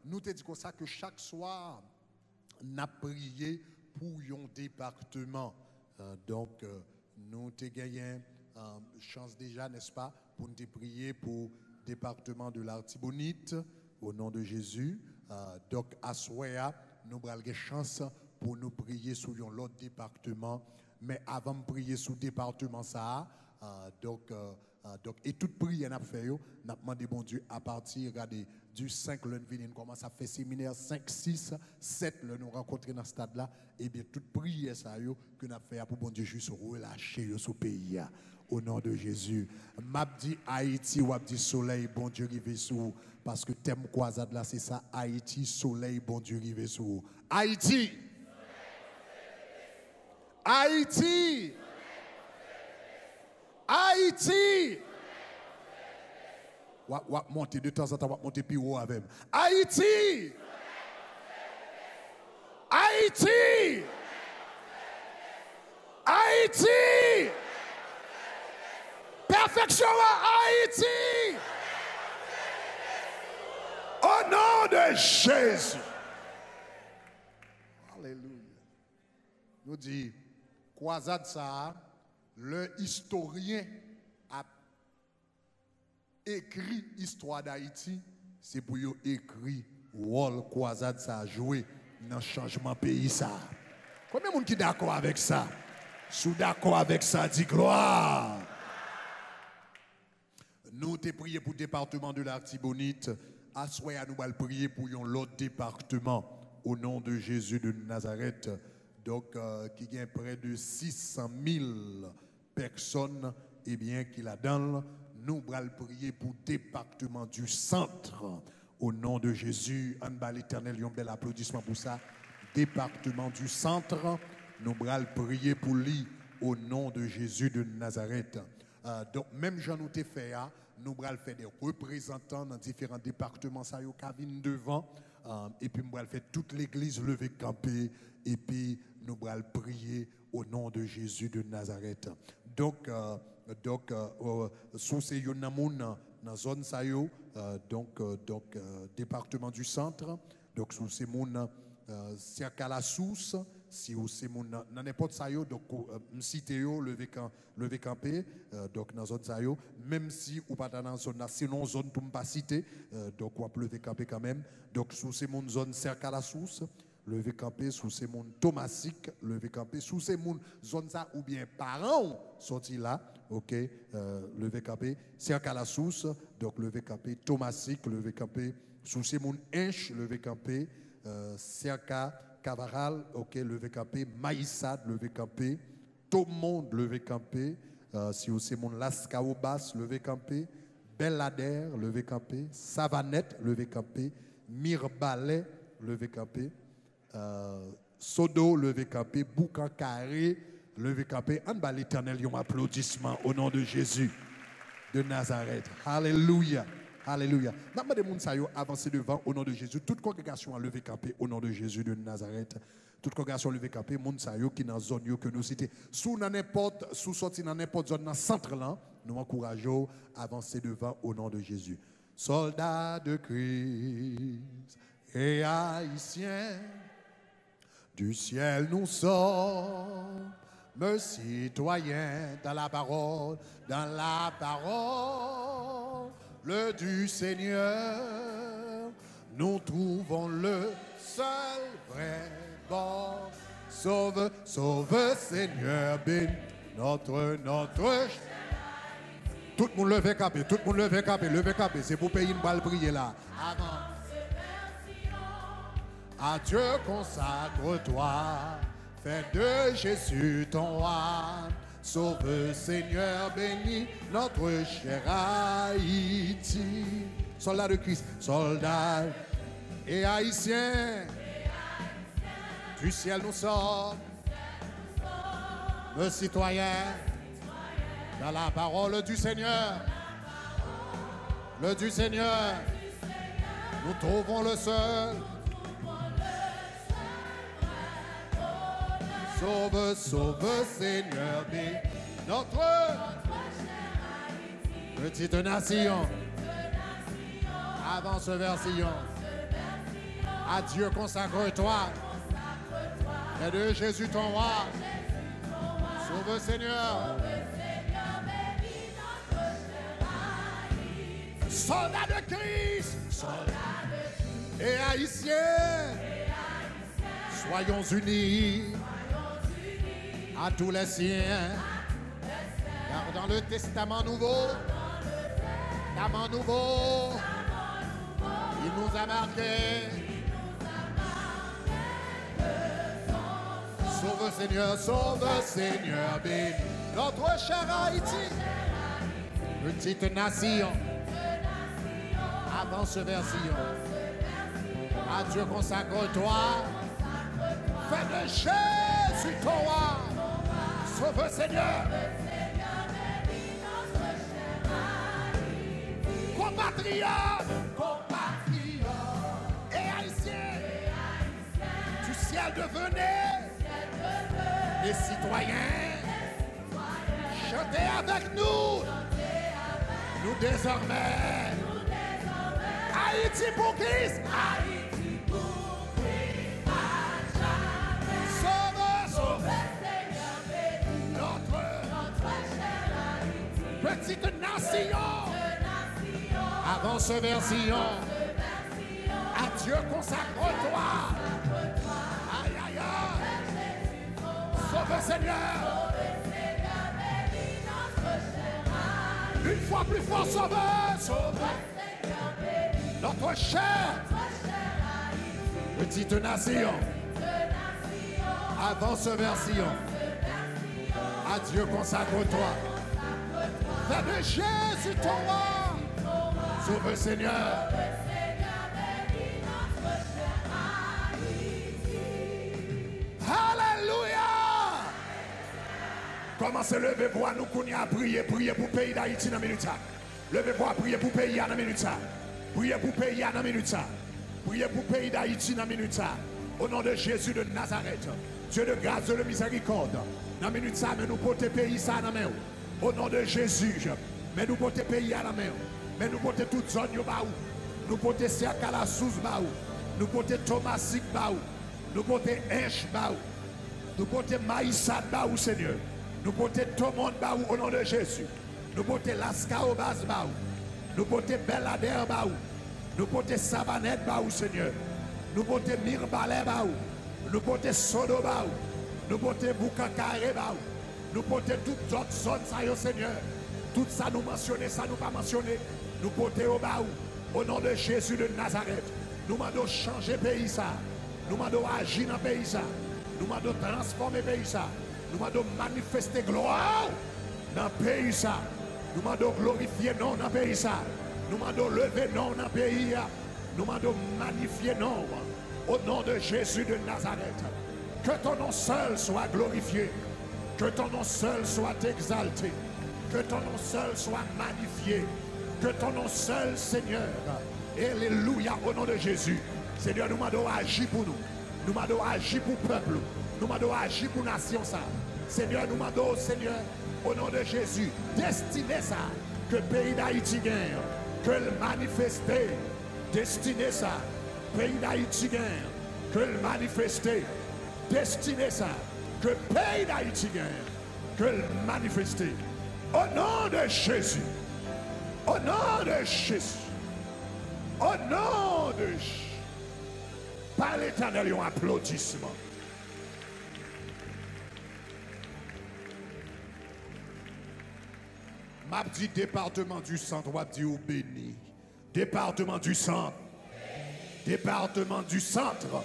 nous te dit comme ça que chaque soir, nous avons prié pour un département. Donc, nous avons gagné chance déjà, n'est-ce pas, pour nous prier pour le département de l'Artibonite, au nom de Jésus. Donc, à Soya, nous avons une chance pour nous prier sur l'autre département. Mais avant de prier sur le département, ça, et toute prière n'a fait, nous avons demandé bon Dieu à partir du 5 lundi, nous commence à faire séminaire 5, 6, 7, nous rencontrer dans ce stade-là. Et bien, toute prière ça, que nous avons fait pour bon Dieu juste relâcher ce pays. Au nom de Jésus. M'a dit Haïti ou dit soleil, bon Dieu rive sous. Parce que thème croisade là, c'est ça. Haïti, soleil, bon Dieu rive sous. Haïti. Haïti. Haïti. Wap monter de temps en temps, wap monter plus haut avec. Haïti. Haïti. Haïti. Perfection à Haïti. Au nom de Jésus. Alléluia. Nous dit, croisade ça, le historien a écrit l'histoire d'Haïti, c'est pour lui écrit rôle croisade ça a joué dans le changement pays ça. Combien de monde qui est d'accord avec ça? Si d'accord avec ça, dit gloire. Nous t'ai prié pour le département de l'Artibonite. À Soya, nous allons prier pour l'autre département au nom de Jésus de Nazareth. Donc, qui a près de 600 000 personnes qui là-dedans. Nous allons prier pour le département du centre au nom de Jésus. En bas l'Éternel, un bel applaudissement pour ça. Département du centre, nous allons prier pour lui au nom de Jésus de Nazareth. Donc, même Jean nous t'ai fait, nous allons faire des représentants dans différents départements, ça y est, cabine devant, et puis nous allons faire toute l'église lever camper, et puis nous allons prier au nom de Jésus de Nazareth. Donc sous ces yonamoun dans zone ça y est, département du centre, donc sous ces moun cercle à la source. Si vous c'est mon dans n'importe ça yo donc cité yo lever camper donc dans zone ça yo même si ou pas dans zone là sinon zone tout pas cité donc on peut lever camper quand même donc sous c'est mon zone cercle à la source lever camper sous c'est mon Thomasique lever camper sous c'est mon zone ça ou bien parents sorti là OK lever camper cercle à la source donc lever camper Thomasique lever camper sous c'est mon Inch lever camper cercle Cavaral, OK, levé campé, Maïsad, levé campé, Tomond, levé campé, si vous c'est mon Lascaobas, levé campé, Bellader, levé campé, Savanette, levé campé, Mirbalet, levé campé, Sodo, levé campé, Boucancaré, levé campé. En bas l'Éternel, un applaudissement au nom de Jésus de Nazareth. Alléluia. Alléluia. N'a pas de monde ça avancer devant au nom de Jésus. Toute congrégation a levé campé au nom de Jésus de Nazareth. Toute congrégation a levé campé. Monde ça qui dans zone que nous citer. Sous n'importe sous sorti dans n'importe zone dans centre là, nous encourageons à avancer devant au nom de Jésus. Soldats de Christ et haïtiens du ciel nous sommes. Citoyens dans la parole, le du Seigneur, nous trouvons le seul vrai bon. Sauve, sauve, Seigneur, béni notre. Tout le monde levez capé, levez capé, c'est pour payer une balle prier là. Avant. À Dieu consacre-toi, fais de Jésus ton roi. Sauve, Seigneur, bénis notre cher Haïti. Soldats de Christ, soldats et haïtiens, du ciel nous sommes, nos citoyens, dans la parole du Seigneur. Le du Seigneur, nous trouvons le seul. Sauve, sauve, Seigneur, bénis notre petite nation. Avance vers Sion. À Dieu consacre-toi. Et de Jésus ton roi. Sauve Seigneur. Soldats de Christ. Et haïtiens. Soyons unis. À tous les siens. Car dans le Testament nouveau. Il nous a marqué. Sauve Seigneur, béni notre cher Haïti, petite nation, avance vers Sion. À Dieu consacre-toi, fais de Jésus ton roi. Sauve Seigneur. Compatriotes et haïtiens, du ciel devenez les citoyens. Chantez avec nous. Nous désormais. Haïti pour Christ. Sauve notre petite nation. Avance vers Sion. À Dieu consacre-toi. Aïe, aïe, aïe. Sauve Seigneur. Une fois plus fort, sauve. Notre chère petite nation. Avance vers Sion. À Dieu consacre-toi. Fais de Jésus ton roi. Sauve Seigneur. Alléluia. Commencez à lever pour nous qu'on y a prié pour le pays d'Haïti dans minute. Levez pour prier pour le pays dans minute. Priez pour le pays dans minute. Priez pour le pays d'Haïti dans minute. Au nom de Jésus de Nazareth. Dieu de grâce, de miséricorde. Dans minute ça, mais nous portons le pays ça dans main. Au nom de Jésus, mais nous portons le pays à la main. Mais nous portons toute zone yo baou. Nous portons cercle à la sous baou. Nous portons Thomasik baou. Nous portons Inch baou. Nous portons Maïsad baou, Seigneur. Nous portons Tomon baou au nom de Jésus. Nous portons Lascaobas baou. Nous portons Belader baou. Nous portons Savanette baou, Seigneur. Nous portons Mirbalé baou. Nous portons Sodo baou. Nous portons Boukakare baou. Nous portons toutes autres zones, ça yo, Seigneur. Tout ça nous mentionner, ça nous pas mentionner. Nous portons au baou, au nom de Jésus de Nazareth. Nous demandons changer le pays ça. Nous demandons agir dans le pays ça. Nous demandons transformer le pays ça. Nous demandons manifester gloire dans le pays ça. Nous demandons glorifier non dans le pays ça. Nous demandons lever non dans le pays. Nous demandons magnifier non au nom de Jésus de Nazareth. Que ton nom seul soit glorifié. Que ton nom seul soit exalté. Que ton nom seul soit magnifié. Que ton nom seul, Seigneur. Alléluia, au nom de Jésus. Seigneur, nous demandons agir pour nous. Nous demandons agir pour le peuple. Nous demandons agir pour la nation. Ça. Seigneur, nous demandons, Seigneur, au nom de Jésus, destiné ça. Que le pays d'Haïti gagne. Que le manifester. Destiné ça. Pays d'Haïti gagne. Que le manifester. Destiné ça. Que le pays d'Haïti gagne. Que le manifester. Au nom de Jésus. Au nom de Jésus. Au nom de Jésus. Par l'Éternel, un applaudissement. M'a dit département du centre, on dit au béni. Département du centre. Département du centre.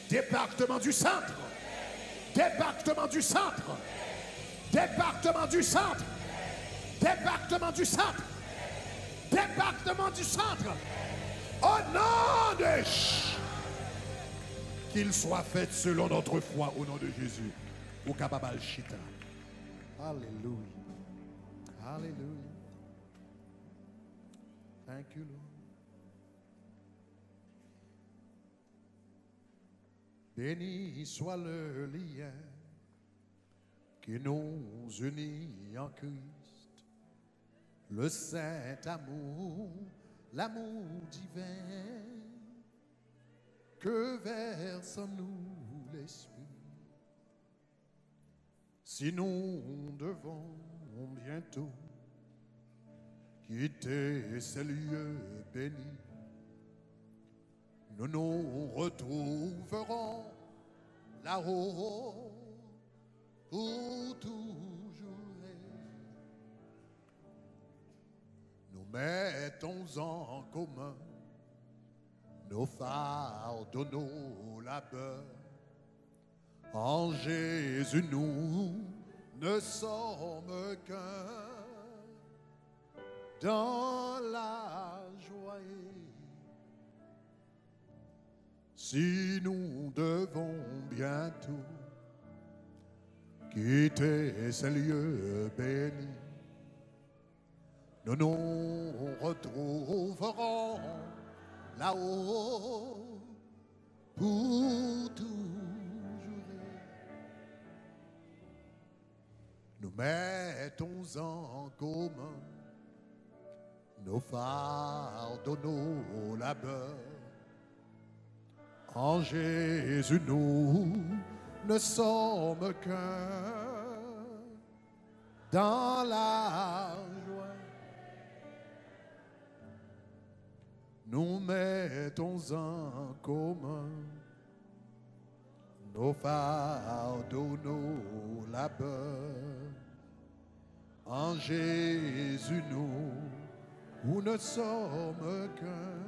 Département du centre. Département du centre. Département du centre. Département du centre. Département du centre. Au nom de Jésus. Qu'il soit fait selon notre foi au nom de Jésus. Au Kababal Chita. Alléluia. Alléluia. Thank you, Lord. Béni soit le lien qui nous unit en Christ, le saint amour, l'amour divin. que verse en nous l'Esprit. Si nous devons bientôt quitter ces lieux bénis, nous nous retrouverons là-haut pour toujours. Nous mettons en commun nos fardeaux, nos labeurs. En Jésus, nous ne sommes qu'un dans la joie. Si nous devons bientôt quitter ces lieux bénis, nous nous retrouverons là-haut pour toujours. Nous mettons en commun nos fardeaux, nos labeurs. En Jésus, nous ne sommes qu'un dans la joie. Nous mettons en commun nos fardeaux, nos labeurs. En Jésus, nous ne sommes qu'un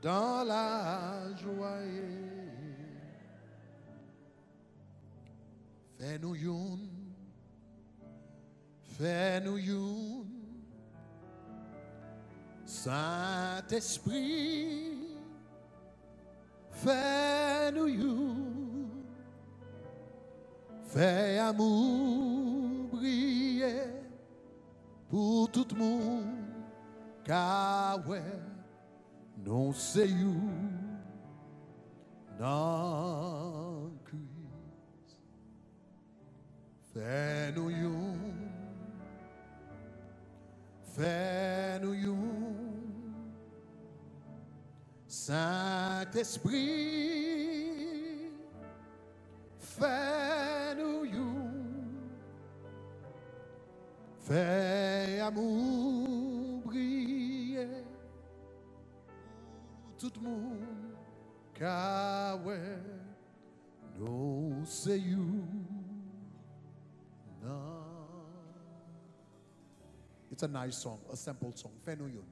dans la joie. Fais-nous une, fais-nous une, Saint-Esprit, fais-nous une, fais amour briller pour tout le monde, car ouais, non c'est you dans Christ. Fais-nous une, fais-nous une, Saint-Esprit, fais-nous une, fais amour briller pour tout le monde, car ouais, nous c'est you. It's a nice song, a simple song. Fais-nous une,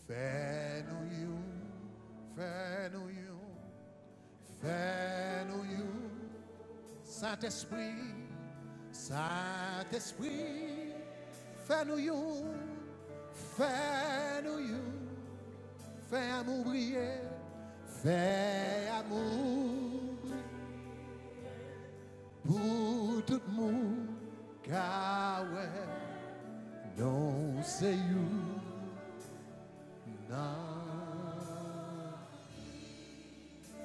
fais-nous une, fais-nous une, fais-nous une, Saint-Esprit, Saint-Esprit, fais-nous une, fais-nous une, fais amour briller, fais amour briller pour tout le monde, car ouais, non c'est you, non.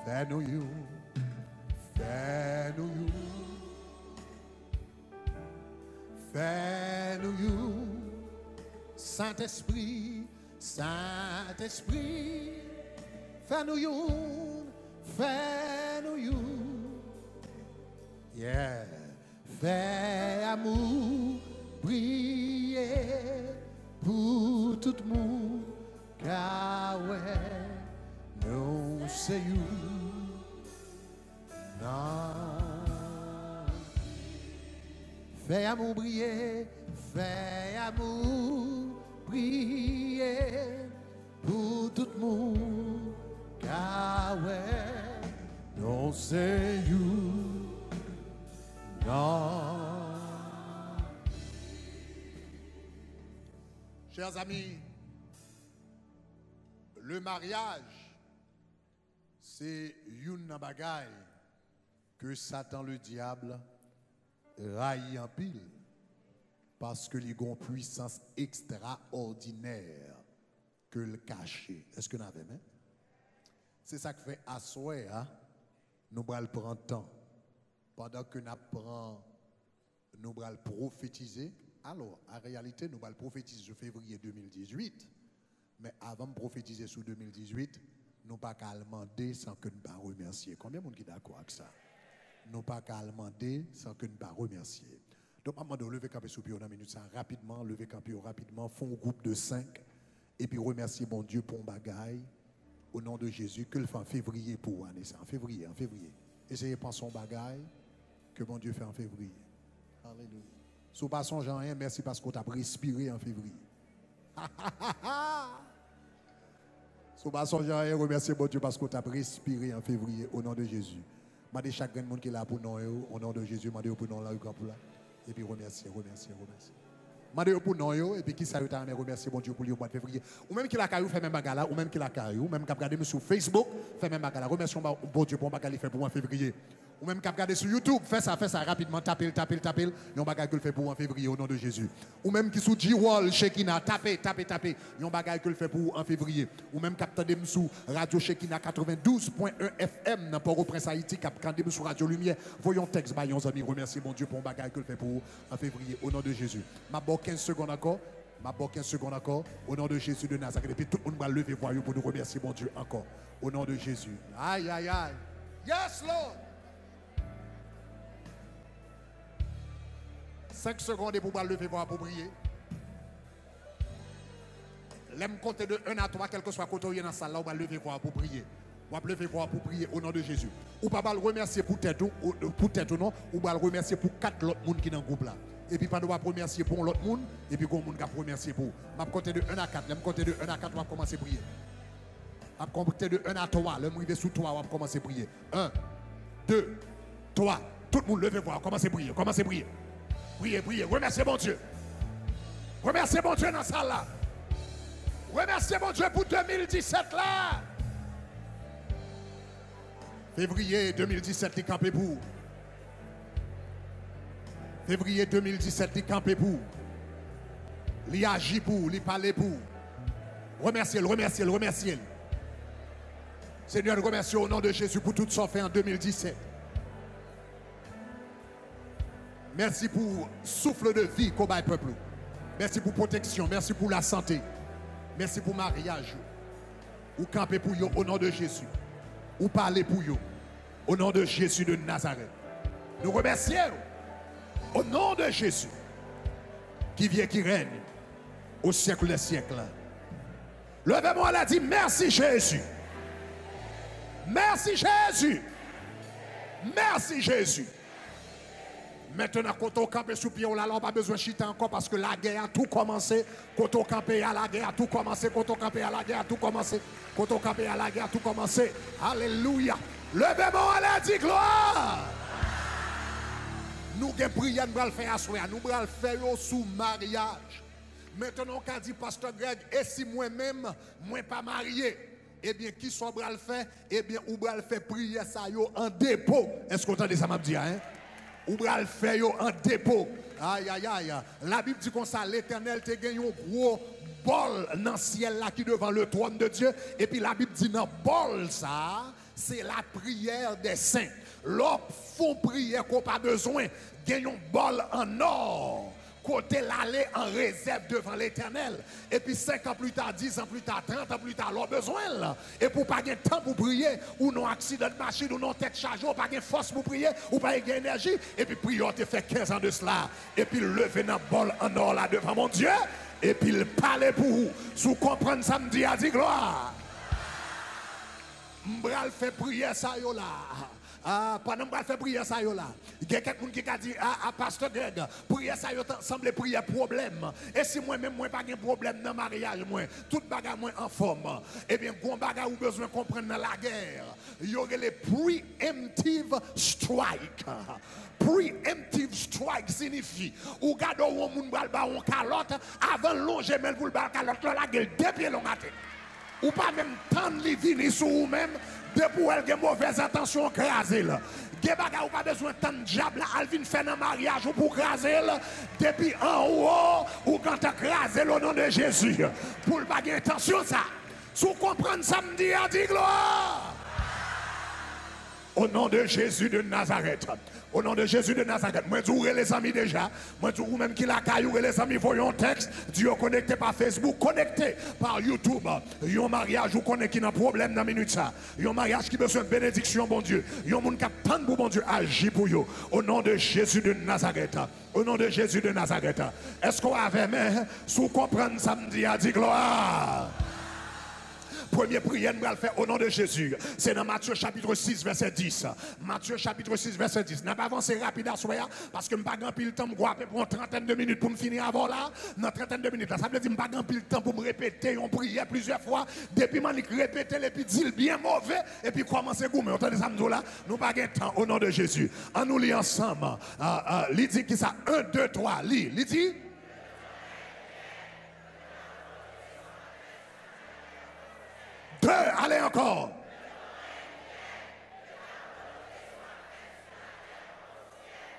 Fais-nous une, fais-nous une, fais-nous une, Saint-Esprit, Saint-Esprit, fais-nous une, fais-nous une, yeah, fais amour briller pour tout le monde, car ouais, non c'est you, non. Fais amour briller, fais amour briller pour tout le monde, car ouais, non c'est you, non. Chers amis, le mariage, c'est une bagaille que Satan le diable raille en pile parce que les ont puissance extraordinaire que le cacher. Est-ce que vous avez même? C'est ça qui fait asseoir, hein? Nous allons prendre temps. Pendant que nous allons prophétiser. Alors, en réalité, nous allons prophétiser sur février 2018. Mais avant de prophétiser sur 2018, nous pas qu'à demander sans que nous pas remercier. Combien de monde qui est d'accord avec ça? Nous pas qu'à demander sans que nous pas remercier. Donc, maman, de lever campé sous pied dans minute ça rapidement, lever campé rapidement, font un groupe de 5 et puis remercier mon Dieu pour un bagaille au nom de Jésus que le fait en février pour année ça, en février. Essayez de penser son bagaille que mon Dieu fait en février. Alléluia. Si vous passez Jean 1, merci parce qu'on t'a respiré en février. Si vous passez Jean 1, remerciez mon Dieu parce qu'on t'a respiré en février au nom de Jésus. Je dis chaque monde qui est là pour nous, au nom de Jésus, je dis pour nous là, et puis remercier. Je dis pour nous, et puis qui ça t'a remercier mon Dieu pour le mois de février. Ou même qui la caillou fait même bagarre, ou même qui la caillou, ou même qui a regardé sur Facebook, fait même bagarre. Remercions mon Dieu pour bagarre fait pour moi en février. Ou même qui a regardé sur YouTube, fait ça rapidement, tapez. Yon bagay que le fait pour en février au nom de Jésus. Ou même qui sous G-Wall, Shekina, tapez. Yon bagay que le fait pour en février. Ou même qui a regardé sous Radio Shekina 92.1 FM, dans Port-au-Prince Haïti, qui a regardé sur Radio Lumière. Voyons texte, yon amis, remercie mon Dieu pour un bagay que le fait pour en février au nom de Jésus. Ma 15 secondes encore. Au nom de Jésus de Nazareth. Et puis tout le monde va lever voyou pour nous remercier mon Dieu encore. Au nom de Jésus. Aïe. Yes, Lord. 5 secondes et pour lever voir pour prier. L'aime compter de 1 à 3, quel que soit côté où il y a dans la salle, là, on va lever voir pour prier. On va lever voir pour prier au nom de Jésus. Ou pas le remercier pour tête ou non, ou pas le remercier pour 4 autres personnes qui sont dans le groupe là. Et puis pas de remercier pour l'autre monde, et puis qu'on monde qui remercier pour. Je vais compter de 1 à 4. Je vais compter de 1 à 4, on va commencer à prier. Je vais compter de 1 à 3. Le arrivé sous 3, on va commencer à prier. 1, 2, 3. Tout le monde levez voir, commencez à prier. Priez, remerciez mon Dieu. Remerciez mon Dieu dans ça là. Remerciez mon Dieu pour 2017 là. Février 2017, il campé pour. Février 2017, il campé pour. Il agit pour, il parle pour. Remerciez-le. Seigneur, nous remercions au nom de Jésus pour tout ce fait en 2017. Merci pour souffle de vie qu'au bas peuple. Merci pour protection. Merci pour la santé. Merci pour mariage. Ou camper pour vous au nom de Jésus. Ou parler pour vous au nom de Jésus de Nazareth. Nous remercions au nom de Jésus qui vient, qui règne au siècle des siècles. Levez-moi là, dit merci Jésus. Merci Jésus. Merci Jésus. Maintenant, quand on campe sous pied, on n'a pas besoin de chiter encore parce que la guerre a tout commencé. Quand on campe à la guerre a tout commencé. Quand on campe à la guerre a tout commencé. Quand on campe à la guerre a tout commencé. Alléluia. Levez-moi à la dit gloire. Nous avons prié, nous allons faire asseoir. Nous allons faire sous mariage. Maintenant, on dit, Pasteur Greg, et si moi-même, moi pas marié, eh bien, qui soit le faire? Eh bien, ou va le faire prier ça yo en dépôt. Est-ce qu'on entend ça m'a dit, hein? Ou va le faire en dépôt. Aïe. La Bible dit comme ça, l'Éternel te gagne un gros bol dans le ciel là qui devant le trône de Dieu. Et puis la Bible dit dans bol ça, c'est la prière des saints. L'homme font prière qu'on pas besoin. Gagne un bol en or. Côté l'aller en réserve devant l'Éternel. Et puis 5 ans plus tard, 10 ans plus tard, 30 ans plus tard, leur besoin là. Et pour pas gagner temps pour prier, ou non accident de machine, ou non tête chargée, ou pas gagner force pour prier, ou pas gagner énergie. Et puis prière te fait 15 ans de cela. Et puis lever dans bol en or là devant mon Dieu. Et puis il parle pour vous. Sous comprendre samedi à dit gloire. M'bral fait prier ça yo là. Pendant que je fais prier ça là, il y a quelqu'un qui a dit à Pasteur Greg, prier ça semble prier problème. Et si moi-même, moi pas de problème dans le mariage, moi, tout bagage moi en forme, eh bien, bon bagage ou besoin de comprendre dans la guerre, il y aurait les preemptive strike. Preemptive strike signifie, ou gado ou moun bal ba on calotte, avant longer men pour le bal calotte, la gueule deux pieds long à terre. Ou pas même tant de venir sur vous-même, depuis elle a mauvaise intention, craser là. Gebaga ou pas besoin de tant de diable, Alvin fait un mariage ou pour craser là. Depuis en haut, ou quand tu craser au nom de Jésus. Pour pas de intention ça. Si vous comprenez samedi, à dit gloire. Au nom de Jésus de Nazareth. Au nom de Jésus de Nazareth. Moi, je dis les amis déjà. Moi, je dis même qui la caillou les amis, voyons un texte. Dieu connecté par Facebook, connecté par YouTube. Un mariage, vous connaissez qui a un problème dans la minute ça. Un mariage qui a besoin de bénédiction, bon Dieu. Un monde qui a tant pour bon Dieu, agit pour vous. Au nom de Jésus de Nazareth. Au nom de Jésus de Nazareth. Est-ce qu'on avait mais si vous comprenez samedi, a dit gloire. Première prière, nous allons faire au nom de Jésus. C'est dans Matthieu chapitre 6, verset 10. Matthieu chapitre 6, verset 10. Je n'ai pas avancé rapide à soi, parce que je n'ai pas grand le temps, je vais pour une trentaine de minutes pour me finir avant là. Dans trentaine de minutes, ça veut dire que je n'ai pas grand le temps pour me répéter une prière plusieurs fois. Depuis que je répéter, et puis dire bien mauvais, et puis commencer à goumer. Vous entendez ça, nous là? Nous n'avons pas de temps au nom de Jésus. On nous lit ensemble. Il dit qui ça? 1, 2, 3. Lis. Il dit. Deux, allez encore.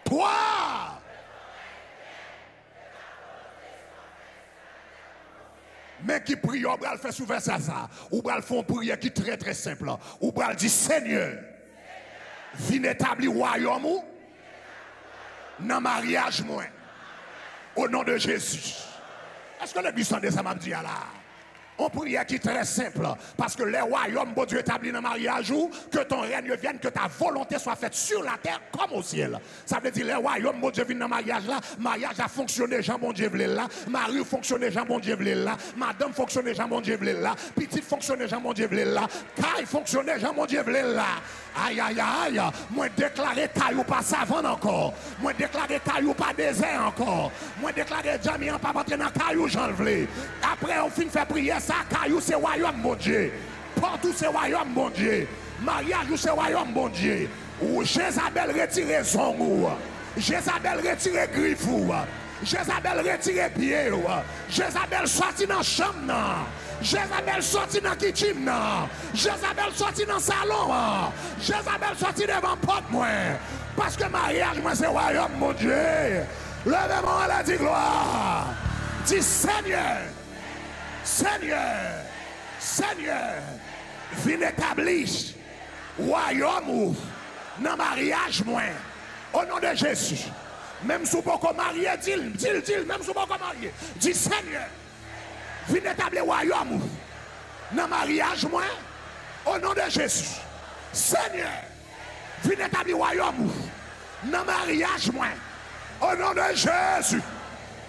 Trois. Mais qui prie, on va le faire souvent ça. On va le faire une prière qui est très très simple. On va le dire Seigneur, viens établir royaume dans mariage moi. Au nom de Jésus. Est-ce que l'église entend ça m'a dit là? On prière qui est très simple, parce que les royaumes, bon Dieu, établis dans le mariage, que ton règne vienne, que ta volonté soit faite sur la terre comme au ciel. Ça veut dire les royaumes, bon Dieu, viennent dans le mariage là, mariage a fonctionné, Jean bon Dieu voulait là, mari fonctionné, Jean bon Dieu voulait là, madame fonctionné, Jean bon Dieu voulait là, petite fonctionné, Jean bon Dieu voulait là, caille fonctionné, Jean bon Dieu voulait là. Aïe, aïe, aïe, moi déclaré caillou pas savant encore, moi déclaré caillou pas désert encore, moi déclaré Jamian pas rentrer dans caillou, j'en voulais. Après, on finit faire prière. Ça, caillou, c'est royaume, mon Dieu. Partout, c'est royaume, mon Dieu. Mariage, c'est royaume, mon Dieu. Ou Jézabel retire son ou. Jézabel retire griffe ou. Jézabel retire pied ou. Jézabel sorti dans la chambre. Jézabel sorti dans la kitchen. Jézabel sorti dans le salon. Jézabel sorti devant porte, moi. Parce que mariage, moi, c'est royaume, mon Dieu. Levez-moi, elle a dit gloire. Dis Seigneur. Seigneur, Seigneur, viens établir royaume dans le mariage, moi, au nom de Jésus. Même si vous ne pouvez pas marier, dis, même si vous ne pouvez pas marier, dis Seigneur, viens établir royaume dans le mariage, moi, au nom de Jésus. Seigneur, viens établir royaume dans le mariage, moi, au nom de Jésus.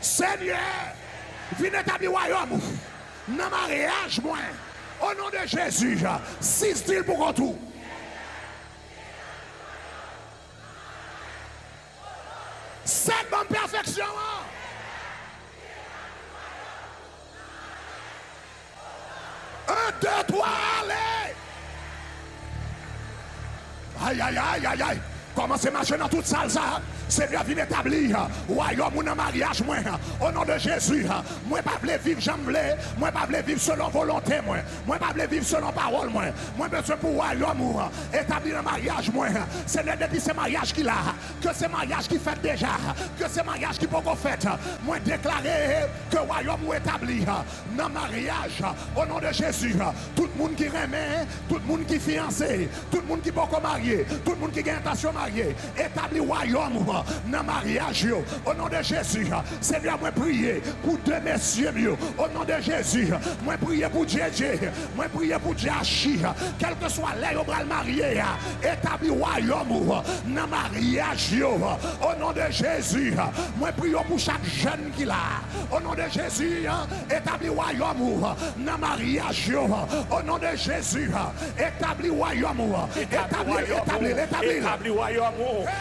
Seigneur, viens établir royaume. Dans le mariage, moi, au nom de Jésus, 6 deals pour retour. Cette bonne perfection. 1, 2, 3, allez. Aïe, aïe, aïe, aïe, aïe. Commencez à marcher dans toute salle, ça. Seigneur, viens établir royaume dans le mariage, moi, au nom de Jésus. Moi, pas voulais vivre, j'en voulais. Moi, pas voulais vivre selon volonté, moi. Moi, pas voulais vivre selon parole, moi. Moi, besoin pour royaume établir dans le mariage, moi. Seigneur, depuis ce mariage qu'il a, que ce mariage qui fait déjà, que ce mariage qui peut qu'on fait, moi, déclarer que royaume est établi dans le mariage, au nom de Jésus. Tout le monde qui remet, tout le monde qui est fiancé, tout le monde qui peut qu'on marier, tout le monde qui a intention de marier, établir royaume dans le mariage, au nom de Jésus. Seigneur, moi prier pour deux messieurs, au nom de Jésus. Moi prier pour JJ, moi prier pour Jachi, quel que soit l'air au bras marié, établir royaume dans le mariage, au nom de Jésus. Moi prier pour chaque jeune qui l'a, au nom de Jésus, établir royaume dans le mariage, au nom de Jésus. Établir royaume,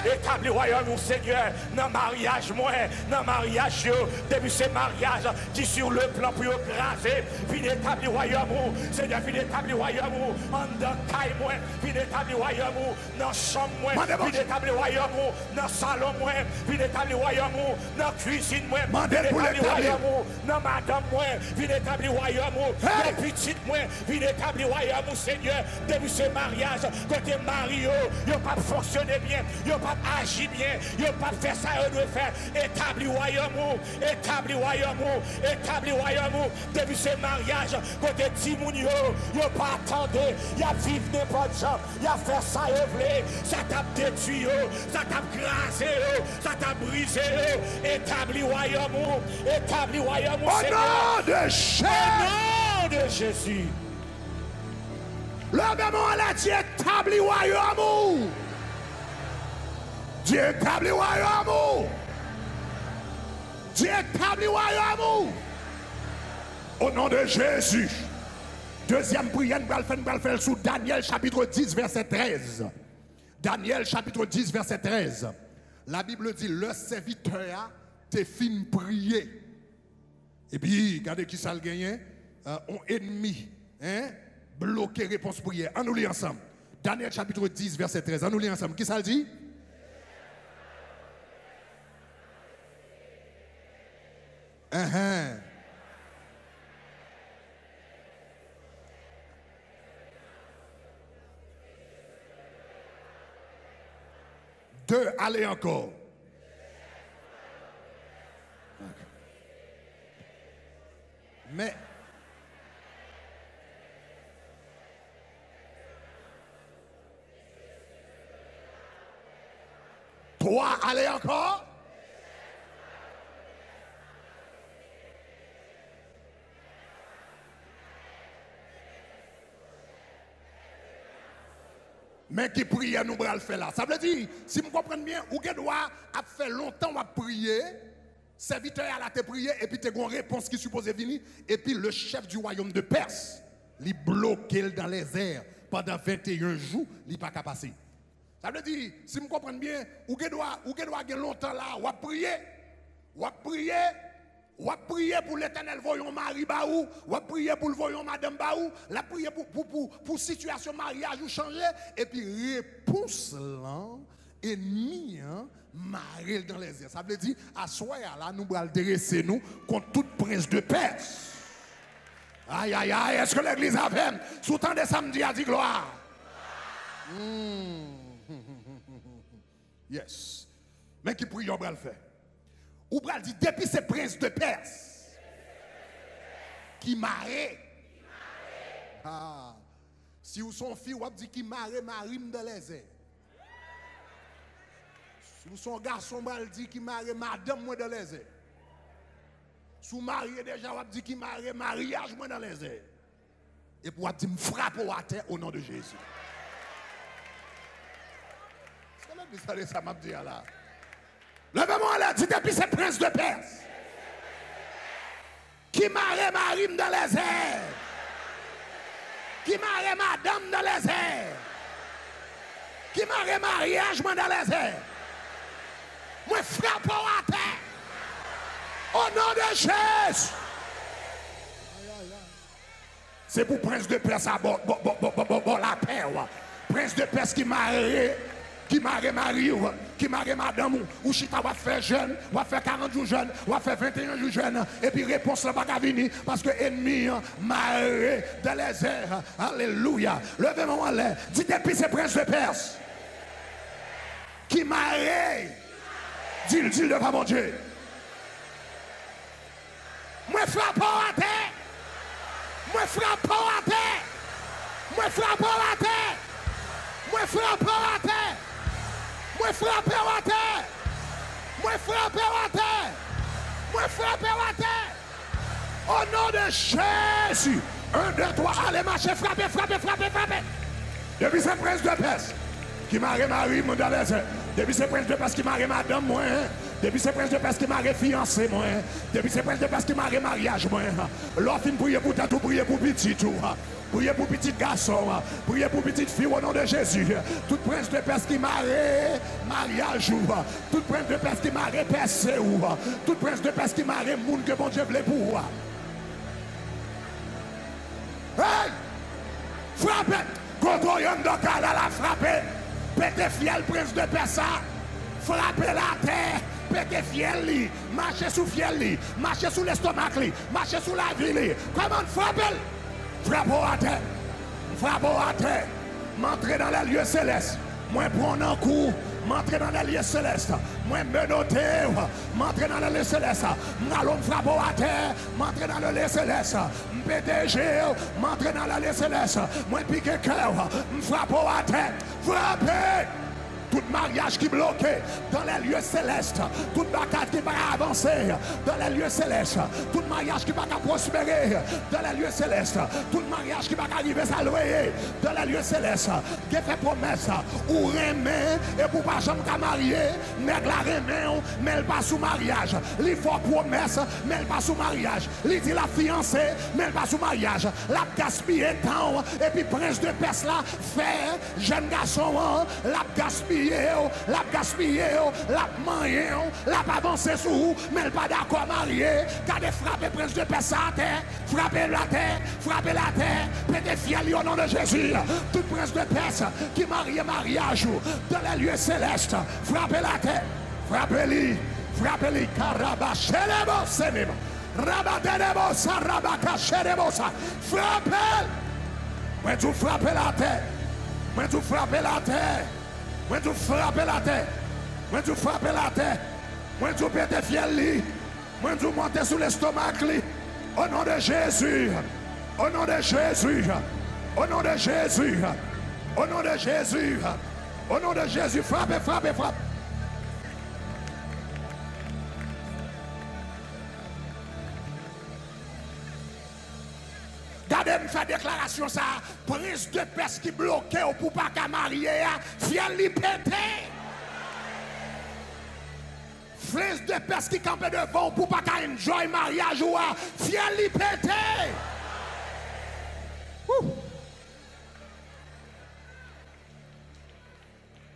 établir royaume, Seigneur, dans le mariage, moi, dans le mariage, depuis ce mariage qui sur le plan pour graver, puis établir royaume, Seigneur, puis établir royaume, en dans caille, moi, puis établir royaume, dans chambre, moi, puis établir royaume, dans salon, moi, puis établir royaume, dans cuisine, moi, puis établir royaume, dans madame, moi, puis établir royaume, dans petite, moi, puis établir royaume, Seigneur, depuis ce mariage, côté Mario, il n'a pas fonctionné bien, il n'a pas agi bien, Yo pas faire ça, yo doit faire. Établi royaume, établi royaume, établi royaume. Depuis ce mariage, côté Timoun yo pas attendre. Y a vivre n'importe quoi. Y a fait ça, yo vle. Ça t'a détruit, ça t'a grasé, ça t'a brisé. Établi royaume, établi royaume. Au nom de Jésus. Au nom de Jésus. Le même moment là, Dieu établit royaume. Dieu établit royaume. Dieu établit royaume. Au nom de Jésus. Deuxième prière, nous allons faire sous Daniel chapitre 10, verset 13. Daniel chapitre 10, verset 13. La Bible dit, le serviteur te fin prier. Et puis, regardez qui ça le gagne. On ennemi. Hein? Bloquer réponse prière. On nous lit ensemble. Daniel chapitre 10, verset 13. On nous lit ensemble. Qui ça le dit? Deux, allez encore. Mais trois, allez encore. Mais qui prie, nous allons le faire là. Ça veut dire, si vous comprenez bien, ou que doit faire longtemps à prier, serviteur à la te prier, et puis tu as une réponse qui suppose venir, et puis le chef du royaume de Perse, il bloque dans les airs pendant 21 jours, il n'est pas capable de passer. Ça veut dire, si vous comprenez bien, ou que doit longtemps là, ou à prier, ou à prier pour l'éternel voyons Marie Baou, ou à prier pour le voyons Madame Baou, la prier pour situation mariage ou changer, et puis réponse là, ennemi, marrer dans les airs. Ça veut dire, à soi là, nous allons dresser nous contre toute prince de Perse. Aïe, aïe, aïe, est-ce que l'église a fait? Sous temps de samedi a dit gloire. Yes. Mais qui prie, on va le faire. Ou va dire, depuis ces princes de Perse qui marrent. Ah. Si vous sont filles, vous dites qui marrent, marine dans les airs. Si vous sont garçons, vous dites qui marrent, madame moi dans les airs. Si vous mariez déjà, vous dites qui marrent, mariage moi dans les airs. Et pour vous dire, frappe à terre au nom de Jésus. C'est que ça m'a dit là. Levez-moi là, dit depuis ces princes de Perse qui marient marine dans les airs, qui marient madame dans les airs, qui marient mariage dans les airs. Moi frappe à terre au nom de Jésus. C'est pour prince de Perse à la paix. Prince de Perse qui marie Marie, qui marie madame, ou chita va faire jeune, va faire 40 jours jeune, va faire 21 jours jeune, et puis réponse là pas venir parce que ennemi marie dans les airs. Alléluia. Levez-moi là. Dites depuis ces princes de Perse qui marie. Dis devant mon Dieu. Moi frappe à terre. Moi frappe à terre. Moi frappe à terre. Moi frappe à terre. Moi frappe à terre. Moi frappe à terre. Moi frappe à terre. Au nom de Jésus. 1, 2, 3. Allez, marchez, frappez. Depuis ce prince de Perse qui marie Marie, mon dalais. Depuis ce prince de Perse qui marie madame, moi. Depuis ce prince de Perse qui marie fiancé, moi. Depuis ce prince de Perse qui marie mariage, moi. L'offre prier pour tout, prier pour petit tout. Priez pour petit garçon, priez pour petite fille au nom de Jésus. Tout prince de Perse qui marie mariage, tout prince de Perse qui marie percé, tout prince de Perse qui marie monde que bon Dieu voulait pour. Hey! Frappez! Contre yon dokal à la frappe. Pété fiel prince de Perse. Frappez la terre. Pété fiel li. Marchez sous fiel li. Marchez sous l'estomac li. Marchez sous la vie li. Comment frappez? Frappez à terre. Frappez à terre. M'entrez dans les lieux célestes. Moi, prendre un coup, m'entrer dans les lieux célestes. Moi, me noter, m'entrer dans les lieux célestes. M'allons me frapper à terre, m'entrer dans les lieux célestes. M'PDG, m'entrer dans les lieux célestes. Moi, piquer cœur, me frapper à terre. Frapper! Tout mariage qui est bloqué dans les lieux célestes, toute bataille qui va avancer dans les lieux célestes, tout mariage qui va prospérer dans les lieux célestes, tout mariage qui va arriver à loyer dans les lieux célestes, qui fait promesse ou remet et pour pas jamais marier, nèg la remet, mais elle pas sous mariage. Il faut promesse, mais elle pas sous mariage. Il dit la fiancée, mais elle pas sous mariage. La gaspiller temps et puis prince de Perse là fait jeune garçon, la gaspiller. La gaspiller, la manger, la pas avancer sous vous, mais elle pas d'accord marier. Quand de frapper prince de Perse à terre, frapper la terre, péter fiel au nom de Jésus. Tout prince de Perse qui marie mariage dans les lieux célestes, frapper la terre, frappez-les, carabachelebo, seneba, rabadenebosa, rabacachelebosa, frappez, moi tu frappes la terre, moi tu frappes la terre. Moi tu frappes la terre. Moi tu frappes la terre. Moi tu pètes fiel. Moi tu montes sous l'estomac. Au nom de Jésus. Au nom de Jésus. Au nom de Jésus. Au nom de Jésus. Au nom de Jésus. Frappe. Gardez me faire déclaration ça. Prince de Perse qui bloqué pour pas qu'à marier, fiel li pété. Prince de Perse qui campait devant pour pas qu'à enjoy mariage ou fiel li pété.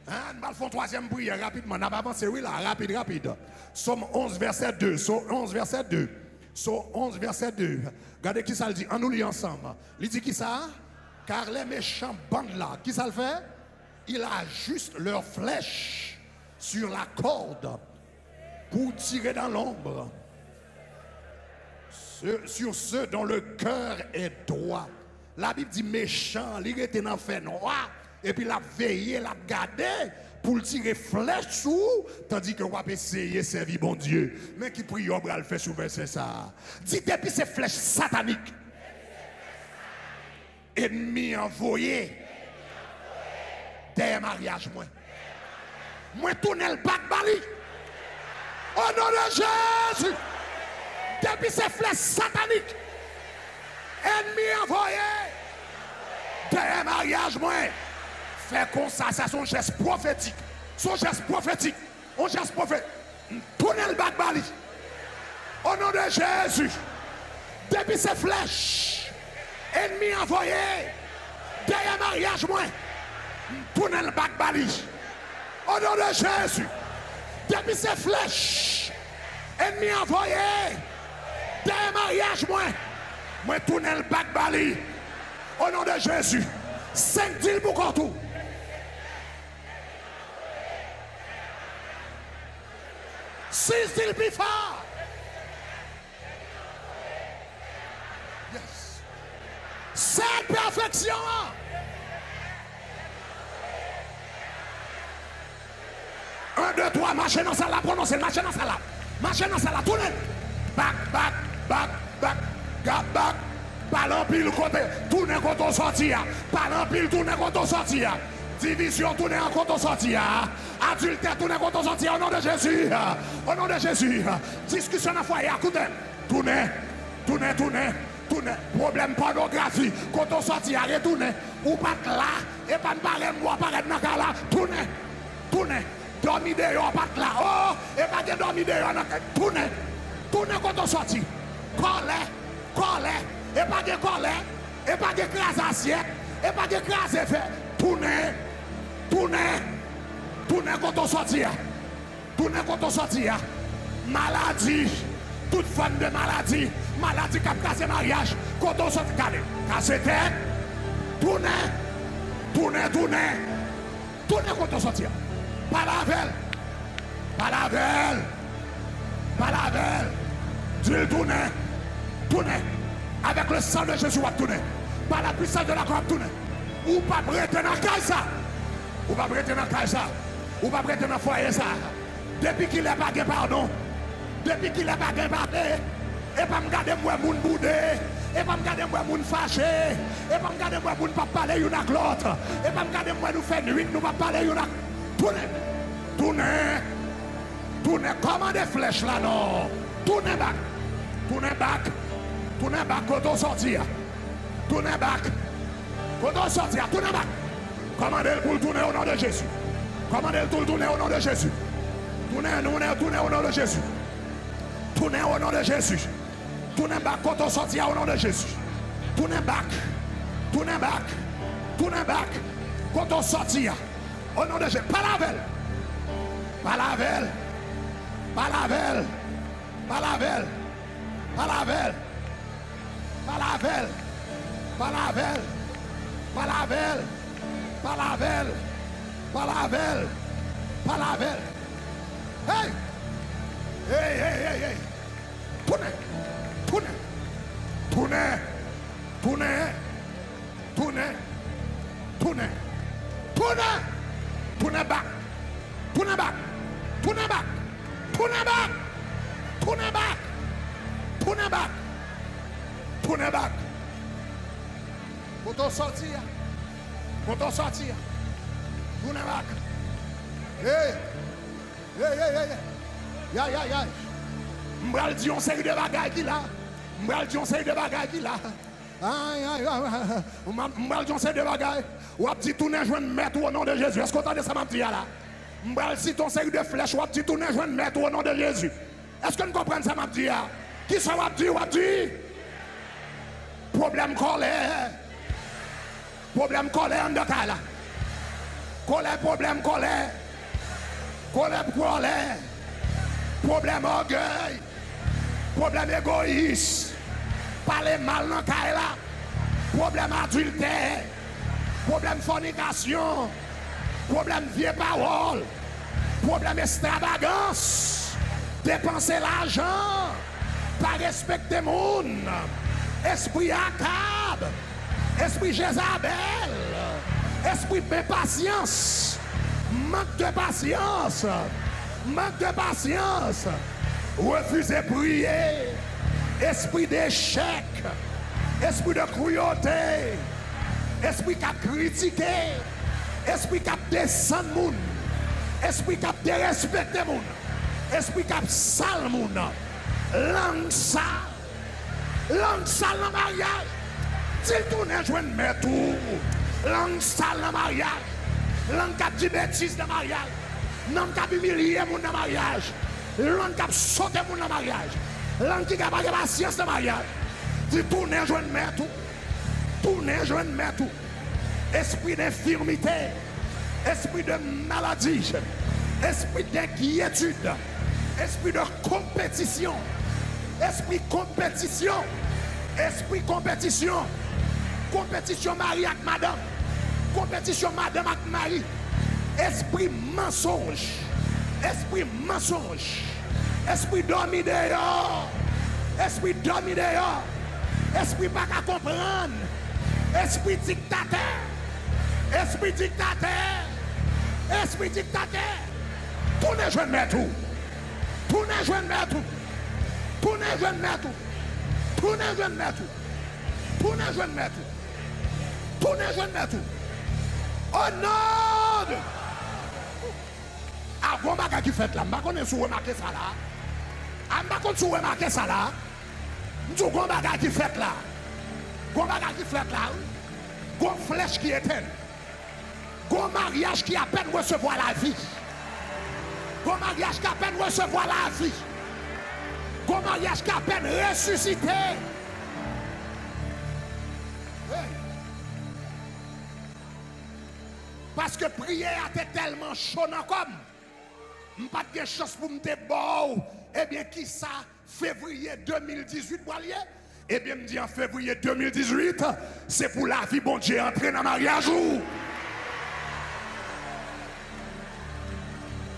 Nous allons faire troisième prière rapidement. On va avancer, oui là, rapide. Somme 11 verset 2. Somme 11 verset 2. Somme 11 verset 2. Regardez qui ça le dit. On nous lit ensemble. Il dit qui ça? Car les méchants bandes là, qui ça le fait? Il ajuste leurs flèches sur la corde pour tirer dans l'ombre. Sur ceux dont le cœur est droit. La Bible dit méchant, il était dans le fait noir. Et puis la veillé, la gardé pour tirer flèche sous, tandis que vous avez essayé de servir bon Dieu. Mais qui prie, on va le faire sous verset ça. Dites depuis ces flèches sataniques. Ennemis envoyés. Des mariages, moi tourne le bac bali. Au nom de Jésus. Depuis ces flèches sataniques. Ennemis envoyés. Des mariages, fait comme ça, c'est son geste prophétique. Son geste prophétique. Un geste prophétique. Tournez le bac bali. Au nom de Jésus. Depuis ces flèches. Ennemis envoyés. Derrière mariage, tournez le bac bali. Au nom de Jésus. Depuis ces flèches. Ennemis envoyés. Derrière mariage, moi tournez le bac bali. Au nom de Jésus. 5 deals pour tout. Six deals plus fort. Yes. 7 perfection. Un, deux, trois, marchez dans ça là, prononcez, marchez dans ça là. Marchez dans ça là, tournez. Back, gap back. Pas l'empile côté, tournez contre sortir. Pas l'empile, tournez contre sortir. Division, tournez en contre sortir. Adultère, tournez contre sortir au nom de Jésus. Au nom de Jésus. Discussion dans le foyer, écoutez. Tournez. Problème pornographie. Contre sortir, retournez. Ou pas là, et pas me parler, moi, paraître dans le là. Tournez. Dormir dehors, pas là. Oh, et pas de dormir dehors. Tournez contre sortir. Colère. Et pas de colère, et pas de crase assiette, et pas de crase fait. Tournez contre sortir. Maladie, toute forme de maladie qui a cassé mariage, contre sortir. Cassez tête, tournez contre sortir. Pas la veille. Dieu tournez. Avec le sang de Jésus, à tourner. Par la puissance de la croix, à tourner. Ou pas prêter dans la ça. Ou pas prêter dans la ça. Ou pas prêter dans le foyer ça. Depuis qu'il n'a pas de pardon. Depuis qu'il n'a pas de pardon. Et pas me garder moi moun boudé. Et pas me garder moi moun fâché. Et pas me garder moi moun pas parler une avec l'autre. Et pas me garder moi nous faire nuit nous pas parler une avec. Tournez. Comment des flèches là non. Tournez back. Tournez back quand on sortir. Tournez back. Quand on sortir, tournez back. Commandez pour tourner au nom de Jésus. Commandez pour tourner au nom de Jésus. Tournez au nom de Jésus. Tournez au nom de Jésus. Tournez back quand on sortir au nom de Jésus. Tournez back. Quand on sortir au nom de Jésus. Pas la velle. Hey! Tournez back. Quand on sortir. Tournez back. Hey! M'bral dit on série de bagages qui là. M'bral dit on série de bagages. Ou a petit tourner joindre mettre au nom de Jésus. Est-ce qu'on entend ça m'a dit là? M'bral si ton série de flèches ou a petit tourner joindre mettre au nom de Jésus. Est-ce que nous comprenons ça m'a dit là? Qui ça m'a dit? Problème colère en détail là. Problème colère. Problème orgueil. Problème égoïste. Parler mal dans la là. Problème adultère. Problème fornication. Problème vieille parole. Problème extravagance. Dépenser l'argent. Pas respecter le monde. Esprit Akab. Esprit Jézabel. Esprit d'impatience. Manque de patience. Refuser prier. Esprit d'échec. Esprit de cruauté. Esprit qui a critiqué. Esprit qui a descendu moun. Esprit qui a dérespecté moun. Esprit qui a sale moun. Langue sale dans le mariage. S'il tourne joindre mes tours. Langue sale dans le mariage. Langue qui a dit bêtises dans le mariage. Langue qui a humilié moun dans le mariage. Langue qui a sauté moun dans le mariage. Langue qui a pas de patience dans le mariage. S'il tourne joindre mes tours. Esprit d'infirmité. Esprit de maladie. Esprit d'inquiétude. Esprit de compétition. Esprit compétition. Compétition mari avec madame. Compétition madame avec mari. Esprit mensonge. Esprit dormi dehors. Esprit pas qu'à comprendre. Esprit dictateur. Tournez joindre mes tout. Oh non! Avant baga qui fait là, je ne sais pas remarquer ça là. Je ne sais pas remarquer ça là. Je ne sais pas baga qui fait là. Gon baga qui fait là. Gon flèche qui éteint. Gon mariage qui à peine recevoir la vie. Gon mariage qui à peine recevoir la vie. Gon mariage qui à peine ressuscité. Hey. Parce que prier a été tellement chaud dans comme. Je n'ai pas de chance pour me débarrer. Eh bien, qui ça? Février 2018, vous voyez? Eh bien, me dit en février 2018, c'est pour la vie, bon Dieu, entrer dans le mariage.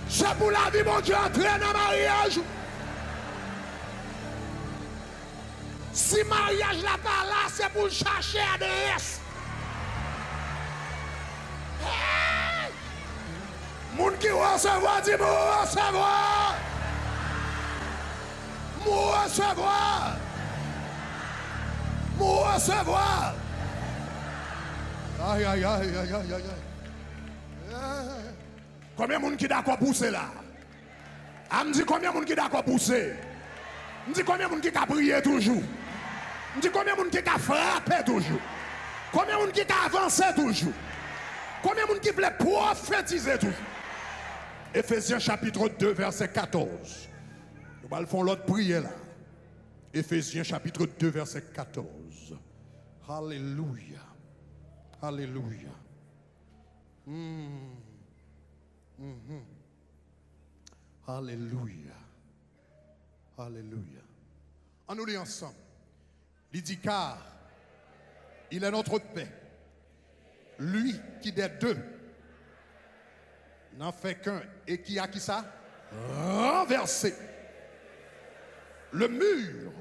C'est pour la vie, bon Dieu, entrer dans le mariage. Si mariage là pas là, c'est pour chercher adresse. Hey! monde qui recevoir, dit moi recevoir. Moi recevoir. Moi recevoir. Aïe, aïe, aïe, aïe, aïe, aïe. Combien de monde qui d'accord pousser là? Elle me dit combien de monde qui d'accord pousser? Me dit combien de monde qui a prié toujours? Me dit combien de monde qui a frappé toujours? Combien de monde qui a avancé toujours? Combien de monde qui voulait prophétiser toujours? Éphésiens chapitre 2 verset 14. Nous allons faire l'autre prière là. Éphésiens chapitre 2 verset 14. Alléluia. Alléluia. Alléluia. Alléluia. On nous lit ensemble. Il dit car il est notre paix. Lui qui des deux n'en fait qu'un et qui a qui ça? Renversé le mur